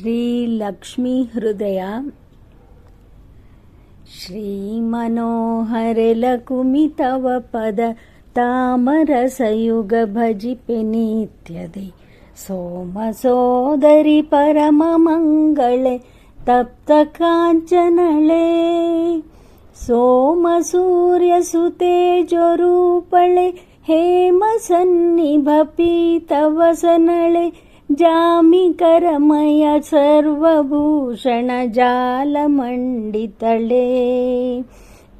ಶ್ರೀ ಲಕ್ಷ್ಮೀ ಹೃದಯ. ಶ್ರೀ ಮನೋಹರೆ ಲಕುಮಿತವ ಪದ ತಾಮರಸಯುಗ ಭಜಿಪೆ ನಿತ್ಯದೆ. ಸೋಮ ಸೋದರಿ ಪರಮ ಮಂಗಳೆ ತಪ್ತ ಕಾಂಚನಳೆ. ಸೋಮ ಸೂರ್ಯ ಸುತೇಜರೂಪಳೆ ಹೇಮ ಸನ್ನಿಭ ಪೀತವಸನಳೆ. ಜಾಮಿಕರಮಯ ಸರ್ವಭೂಷಣ ಜಾಲಮಂಡಿತಳೆ.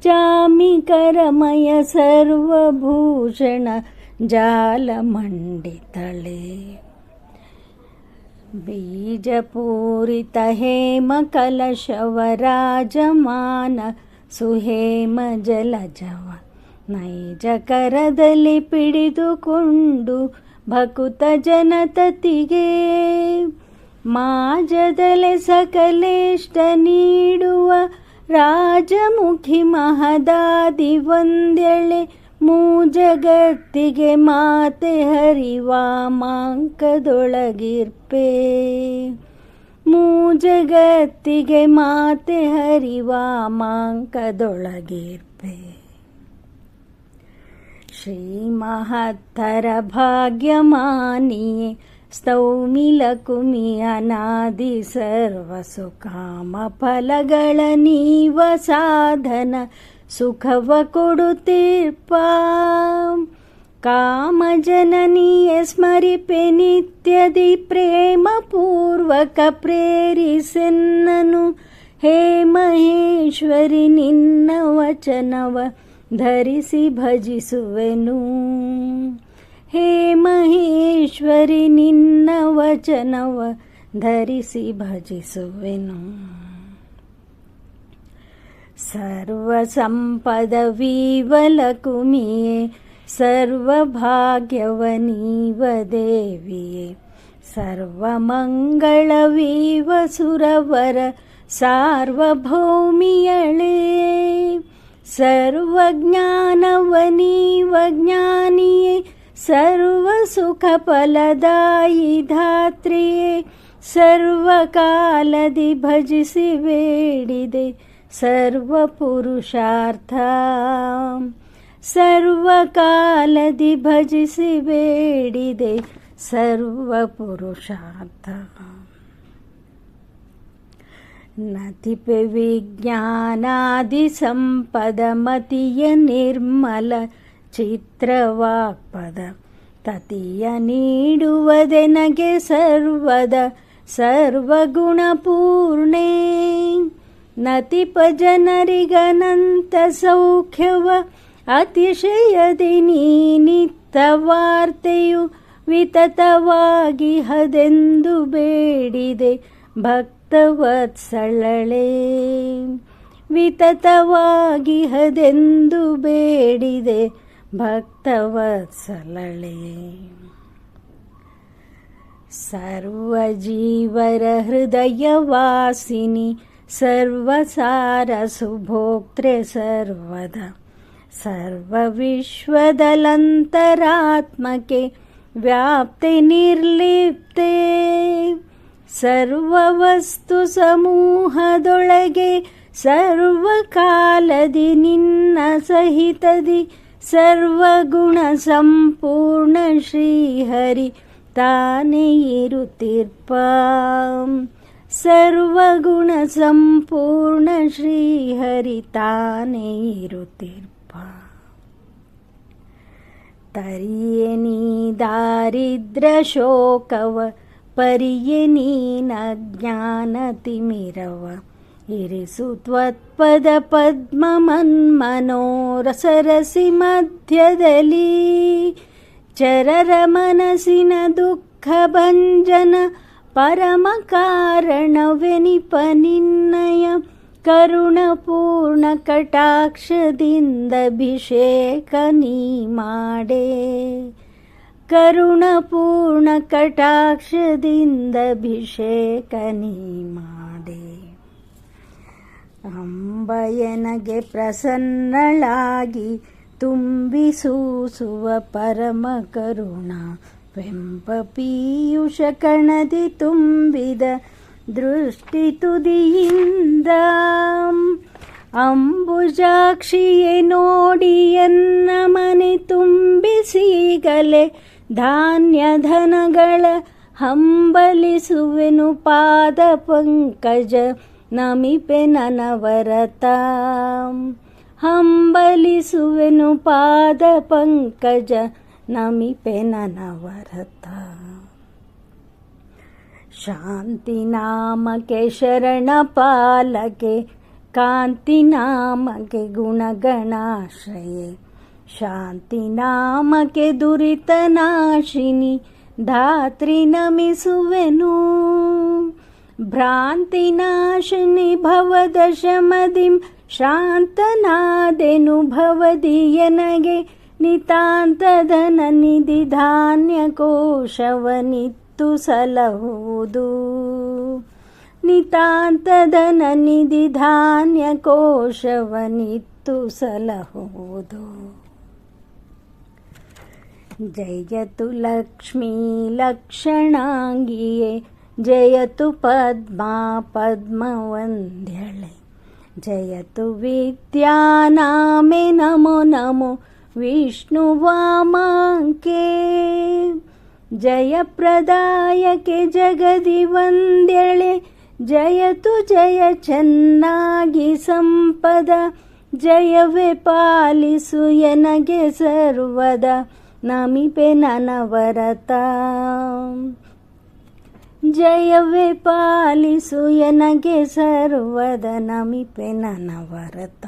ಜಾಮಿಕರಮಯ ಸರ್ವಭೂಷಣ ಜಾಲಮಂಡಿತಳೆ. ಬೀಜಪೂರಿತ ಹೇಮ ಕಲಶವರಾಜಮಾನ ಸುಹೇಮ ಜಲಜವ ನೈಜ ಕರದಲ್ಲಿ ಪಿಡಿದುಕೊಂಡು ಭಕುತ ಜನತತಿಗೆ. ಮಾಜದಲೆ ಸಕಲೇಷ್ಟ ನೀಡುವ ರಾಜಮುಖಿ ಮಹದಾದಿ ವಂದ್ಯಳೆ. ಮೂಜಗತ್ತಿಗೆ ಮಾತೆ ಹರಿವಾಮಾಂಕದೊಳಗಿರ್ಪೆ. ಮೂಜಗತ್ತಿಗೆ ಮಾತೆ ಹರಿವಾಮಾಂಕದೊಳಗಿರ್ಪೆ. ಶ್ರೀ ಮಹತ್ತರ ಭಾಗ್ಯಮಾನಿಯೇ ಸ್ತೌಮಿ ಲಕುಮಿ ಅನಾದಿ ಸರ್ವಸುಕಾಮ ಫಲಗಳ ನೀವ ಸಾಧನ ಸುಖವ ಕೊಡುತ್ತೀರ್ಪ. ಕಾಮಜನನಿಯ ಸ್ಮರಿಪೆ ನಿತ್ಯದಿ ಪ್ರೇಮ ಪೂರ್ವಕ ಪ್ರೇರಿಸೆನ್ನನು. ಹೇ ಮಹೇಶ್ವರಿ ನಿನ್ನ ವಚನವ ಧರಿಸಿ ಭಜಿಸುವೆನು. ಹೇ ಮಹೇಶ್ವರಿ ನಿನ್ನ ವಚನವ ಧರಿಸಿ ಭಜಿಸುವೆನು. ಸರ್ವ ಸಂಪದವೀವ ಲಕುಮಿಯೇ ಸರ್ವಭಾಗ್ಯವನೀವ ದೇವಿಯೇ. ಸರ್ವಮಂಗಳವೀವ ಸುರವರ ಸಾರ್ವಭೌಮಿಯಳೇ. ಸರ್ವಜ್ಞಾನವನೀವ ಜ್ಞಾನಿಯೇ ಸರ್ವಸುಖ ಫಲದಾಯಿ ಧಾತ್ರಿಯೇ. ಸರ್ವಕಾಲದಿ ಭಜಿಸಿ ಬೇಡಿದೆ ಸರ್ವಪುರುಷಾರ್ಥ. ಸರ್ವಕಾಲದಿ ಭಜಿಸಿ ಬೇಡಿದೆ ಸರ್ವಪುರುಷಾರ್ಥ. ನತಿಪೆ ವಿಜ್ಞಾನಾದಿ ಸಂಪದ ಮತಿಯ ನಿರ್ಮಲ ಚಿತ್ರವಾಕ್ಪದ. ತತಿಯ ನೀಡುವದೆನಗೆ ಸರ್ವದ ಸರ್ವಗುಣಪೂರ್ಣೆ. ನತಿಪ ಜನರಿಗನಂತ ಸೌಖ್ಯವ ಅತಿಶಯದಿ ನೀನಿತ್ತ ವಾರ್ತೆಯು. ವಿತತವಾಗಿ ಹದೆಂದು ಬೇಡಿದೆ ಭಕ್ತವತ್ಸಳಳೆ. ವಿತತವಾಗಿ ಹದೆಂದು ಬೇಡಿದೆ ಭಕ್ತವತ್ಸಳಳೆ. ಸರ್ವಜೀವರ ಹೃದಯವಾಸಿನಿ ಸರ್ವಸಾರ ಸುಭೋಕ್ತ್ರೆ ಸರ್ವದ. ಸರ್ವವಿಶ್ವದಲಂತರಾತ್ಮಕೆ ವ್ಯಾಪ್ತಿ ನಿರ್ಲಿಪ್ತೆ. ಸರ್ವವಸ್ತು ಸಮೂಹದೊಳಗೆ ಸರ್ವಕಾಲದಿ ನಿನ್ನ ಸಹಿತದಿ. ಸರ್ವಗುಣ ಸಂಪೂರ್ಣ ಶ್ರೀಹರಿ ತಾನೇ ಇರುತ್ತಿರ್ಪ. ಸರ್ವಗುಣ ಸಂಪೂರ್ಣ ಶ್ರೀಹರಿ ತಾನೇ ಇರುತ್ತಿರ್ಪ. ತರಿಯೆ ನೀ ದಾರಿದ್ರ ಶೋಕವ ಪರಿಯೆ ನೀನಜ್ಞಾನ ತಿಮಿರವ. ಇರಿಸು ತ್ವತ್ಪದ ಪದ್ಮ ಮನ್ಮನೋರಸರಸಿ ಮಧ್ಯದಲ್ಲಿ. ಚರರ ಮನಸ್ಸಿನ ದುಃಖ ಭಂಜನ ಪರಮ ಕಾರಣವೆನಿಪ ನಿನ್ನಯ. ಕರುಣಪೂರ್ಣ ಕಟಾಕ್ಷದಿಂದ ಅಭಿಷೇಕ ನೀ ಮಾಡೆ. ಕರುಣಪೂರ್ಣ ಕಟಾಕ್ಷದಿಂದ ಅಭಿಷೇಕ ನೀ ಮಾಡೆ. ಅಂಬಯನಗೆ ಪ್ರಸನ್ನಳಾಗಿ ತುಂಬಿಸೂಸುವ ಪರಮ ಕರುಣ. ವೆಂಪ ಪೀಯೂಷ ಕಣದಿ ತುಂಬಿದ ದೃಷ್ಟಿ ತುದಿಯಿಂದ ಅಂಬುಜಾಕ್ಷಿಯೇ ನೋಡಿ ಎನ್ನ ಮನೆ ತುಂಬಿಸೀಗಲೇ ಧಾನ್ಯ ಧನಗಳ ಹಂಬಲಿಸುವೆನು ಪಾದ ಪಂಕಜ ನಮಿಪೆ ನನವರತ ಹಂಬಲಿಸುವೆನು ಪಾದ ಪಂಕಜ ನಮಿಪೆ ನನವರತ ಶಾಂತಿ ನಾಮಕ್ಕೆ ಶರಣ ಪಾಲಕೆ ಕಾಂತಿ ನಾಮಕ್ಕೆ ಗುಣಗಣಾಶ್ರಯೆ ಶಾಂತಿ ನಾಮಕ್ಕೆ ದುರಿತ ನಾಶಿನಿ ಧಾತ್ರಿ ನಮಿಸುವೆನು ಭ್ರಾಂತಿ ನಾಶಿನಿ ಭವದಶಮದಿಂ ಶ್ರಾಂತನಾದೆನು ಭವದಿಯನಗೆ ನಿತಾಂತಧನ ನಿಧಿ ಧಾನ್ಯ ಕೋಶವನಿತ್ತು ಸಲಹುವುದು ನಿತಾಂತಧನ ನಿಧಿ ಧಾನ್ಯ ಕೋಶವನಿತ್ತು ಸಲಹುವುದು ಜಯತು ಲಕ್ಷ್ಮೀ ಲಕ್ಷಣಾಂಗಿಯೇ ಜಯತು ಪದ್ಮಾ ಪದ್ಮವಂದ್ಯಳೆ ಜಯತು ವಿದ್ಯಾನಾಮೆ ನಮೋ ನಮೋ ವಿಷ್ಣು ವಾಮಾಂಕೆ ಜಯಪ್ರದಾಯಕೆ ಜಗದಿ ವಂದ್ಯಳೆ ಜಯತು ಜಯ ಚೆನ್ನಾಗಿ ಸಂಪದ ಜಯವೇ ಪಾಲಿಸು ಎನಗೆ ಸರ್ವದ ನಮಿಪೆ ನನವರತ ಜಯವೇ ಪಾಲಿಸು ಎನಗೆ ಸರ್ವದ ನಮಿಪೆ ನನವರತ.